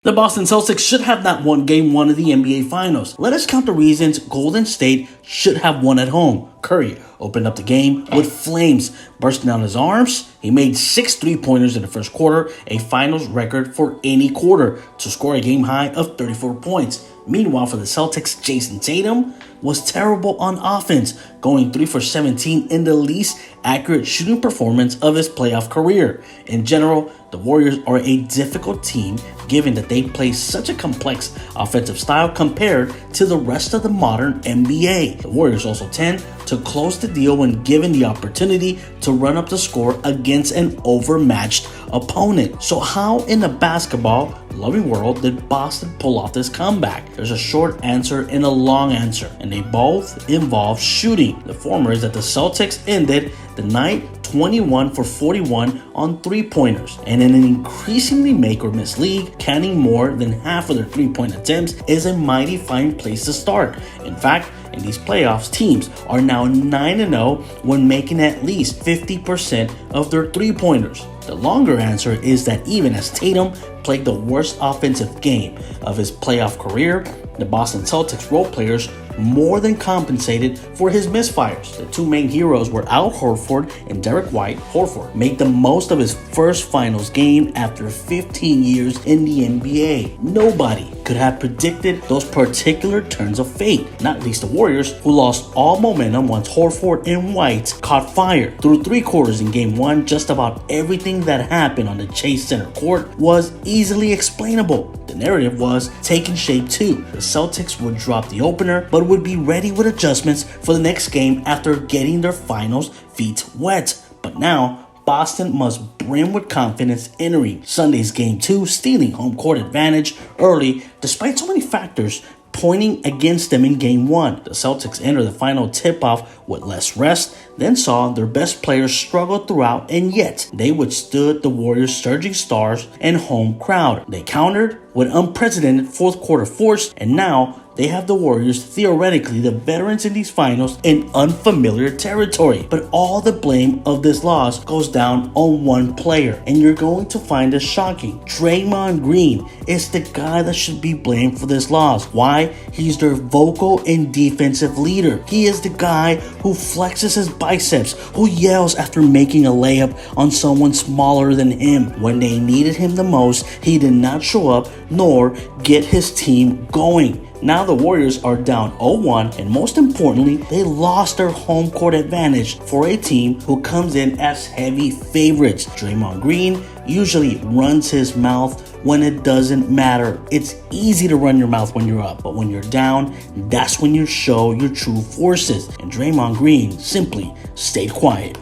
The Boston Celtics should have not won Game 1 of the NBA Finals. Let us count the reasons Golden State should have won at home. Curry opened up the game with flames bursting out his arms. He made 6 3-pointers in the first quarter, a finals record for any quarter, to score a game high of 34 points. Meanwhile, for the Celtics, Jayson Tatum was terrible on offense, going 3 for 17 in the least accurate shooting performance of his playoff career. In general, the Warriors are a difficult team given that they play such a complex offensive style compared to the rest of the modern NBA. The Warriors also tend to close the deal when given the opportunity to run up the score against an overmatched opponent. So how in the basketball-loving world did Boston pull off this comeback? There's a short answer and a long answer, and they both involve shooting. The former is that the Celtics ended the night 21 for 41 on 3-pointers, and in an increasingly make or miss league, counting more than half of their 3-point attempts is a mighty fine place to start. In fact, in these playoffs, teams are now 9-0 when making at least 50% of their 3-pointers. The longer answer is that even as Tatum played the worst offensive game of his playoff career, the Boston Celtics role players more than compensated for his misfires. The two main heroes were Al Horford and Derek White. Horford made the most of his first finals game after 15 years in the NBA. Nobody could have predicted those particular turns of fate, not least the Warriors, who lost all momentum once Horford and White caught fire. Through 3 quarters in Game 1, just about everything that happened on the Chase Center court was easily explainable. The narrative was taking shape too. The Celtics would drop the opener, but would be ready with adjustments for the next game after getting their finals feet wet. But now, Boston must brim with confidence entering Sunday's Game 2, stealing home court advantage early despite so many factors pointing against them in Game 1. The Celtics entered the final tip-off with less rest, then saw their best players struggle throughout, and yet they withstood the Warriors' surging stars and home crowd. They countered with unprecedented fourth quarter force, and now they have the Warriors, theoretically the veterans in these finals, in unfamiliar territory. But all the blame of this loss goes down on one player, and you're going to find this shocking. Draymond Green is the guy that should be blamed for this loss. Why? He's their vocal and defensive leader. He is the guy who flexes his biceps, who yells after making a layup on someone smaller than him. When they needed him the most, he did not show up nor get his team going. Now the Warriors are down 0-1, and most importantly, they lost their home court advantage for a team who comes in as heavy favorites. Draymond Green usually runs his mouth when it doesn't matter. It's easy to run your mouth when you're up, but when you're down, that's when you show your true forces. And Draymond Green simply stayed quiet.